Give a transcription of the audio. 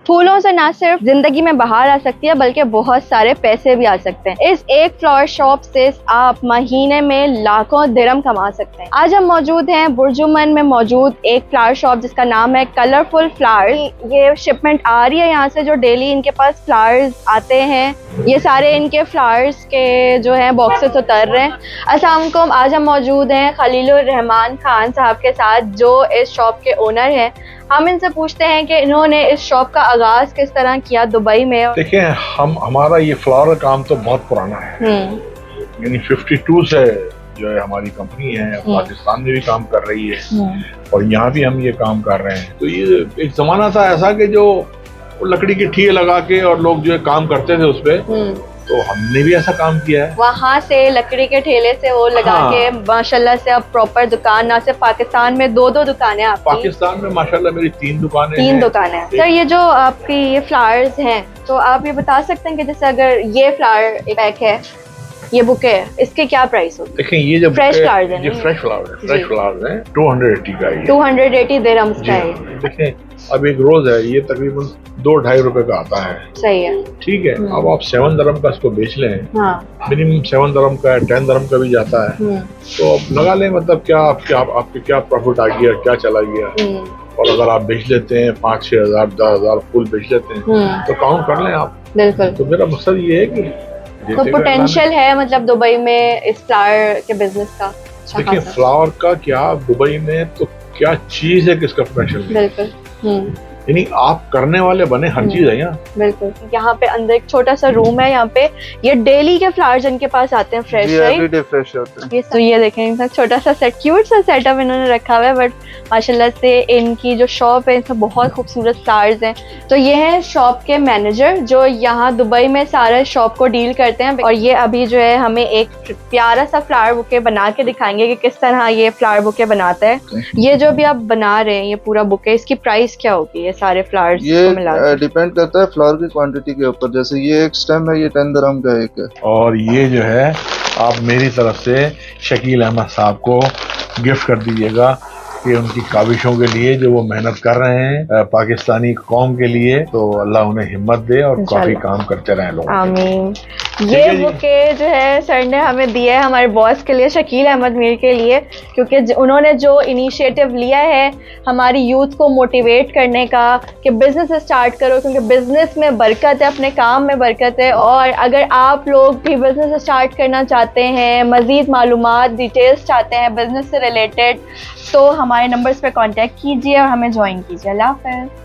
फूलों से ना सिर्फ जिंदगी में बाहर आ सकती है बल्कि बहुत सारे पैसे भी आ सकते हैं। इस एक फ्लावर शॉप से आप महीने में लाखों दिरहम कमा सकते हैं। आज हम मौजूद हैं बुर्जुमन में मौजूद एक फ्लावर शॉप जिसका नाम है कलरफुल फ्लावर्स। ये शिपमेंट आ रही है यहाँ से, जो डेली इनके पास फ्लावर्स आते हैं ये सारे इनके फ्लावर्स के जो है बॉक्सेस उतर रहे हैं। अस्सलाम वालेकुम, आज हम मौजूद हैं खलीलुर रहमान खान साहब के साथ जो इस शॉप के ओनर हैं। हम इनसे पूछते हैं कि इन्होंने इस शॉप का आगाज किस तरह किया दुबई में। देखिए, हमारा ये फ्लावर काम तो बहुत पुराना है, यानी 52 से जो है हमारी कंपनी है, पाकिस्तान में भी काम कर रही है और यहाँ भी हम ये काम कर रहे हैं। तो ये एक जमाना था ऐसा कि जो लकड़ी की ठिये लगा के और लोग जो है काम करते थे उस पे, तो हमने भी ऐसा काम किया है। वहाँ से लकड़ी के ठेले से वो लगा के माशाल्लाह से अब प्रॉपर दुकान, ना सिर्फ पाकिस्तान में 2 दुकानें आपकी। पाकिस्तान में माशाल्लाह मेरी 3 दुकानें हैं। सर, ये जो आपकी ये फ्लावर्स हैं, तो आप ये बता सकते हैं कि जैसे अगर ये फ्लावर पैक है, ये बुके है, इसके क्या प्राइस होगी? देखिए, ये जो फ्रेश फ्लावर्स हैं, ये फ्रेश फ्लावर्स हैं 280 का है। 280 दिरहम्स का है। देखिए, अब एक रोज है, ये तकरीबन 2-2.5 रुपए का आता है। सही है, ठीक है। अब आप 7 दरहम का इसको बेच लें, मिनिमम 7 दरहम का है, 10 दरहम का भी जाता है, तो अब लगा लें मतलब क्या आपके क्या प्रॉफिट आ गया, क्या चला गया। और अगर आप बेच लेते हैं 5-6 हज़ार 10,000 फूल बेच लेते हैं तो काउंट कर लें आप। बिल्कुल। तो मेरा मकसद ये है कि तो पोटेंशियल है मतलब दुबई में इस फ्लावर के बिजनेस का। देखिए, फ्लावर का क्या दुबई में तो क्या चीज है किसका पोटेंशियल। बिल्कुल। यानी आप करने वाले बने, हर चीज है यहाँ। बिल्कुल। यहाँ पे अंदर एक छोटा सा रूम है, यहाँ पे ये डेली के फ्लावर्स इनके पास आते हैं फ्रेश, एवरीडे फ्रेश होते हैं। ये तो ये देखें छोटा सा सेट, क्यूट सा सेटअप इन्होंने रखा हुआ है, बट माशाल्लाह से इनकी जो शॉप है इसमें बहुत खूबसूरत फ्लावर्स हैं। तो ये है शॉप के मैनेजर जो यहाँ दुबई में सारे शॉप को डील करते हैं, और ये अभी जो है हमें एक प्यारा सा फ्लावर बुके बना के दिखाएंगे कि किस तरह ये फ्लावर बुके बनाता है। ये जो भी आप बना रहे हैं ये पूरा बुके, इसकी प्राइस क्या होगी सारे फ्लावर्स को मिला? ये डिपेंड करता है फ्लावर की क्वांटिटी के ऊपर। जैसे ये एक स्टेम है, ये 10 दिरहम का एक है। और ये जो है आप मेरी तरफ से शकील अहमद साहब को गिफ्ट कर दीजिएगा कि उनकी काविशों के लिए जो वो मेहनत कर रहे हैं पाकिस्तानी कौम के लिए, तो अल्लाह उन्हें हिम्मत दे और काफी काम करते रहें लोग। आमीन। ये बुके जो है सर ने हमें दिया है हमारे बॉस के लिए, शकील अहमद मीर के लिए, क्योंकि उन्होंने जो इनिशिएटिव लिया है हमारी यूथ को मोटिवेट करने का कि बिजनेस स्टार्ट करो, क्योंकि बिजनेस में बरकत है, अपने काम में बरकत है। और अगर आप लोग भी बिजनेस स्टार्ट करना चाहते हैं, मजीद मालूमात डिटेल्स चाहते हैं बिजनेस से रिलेटेड, तो हमारे नंबर्स पे कांटेक्ट कीजिए और हमें ज्वाइन कीजिए। अल्लाह हाफ़िज़।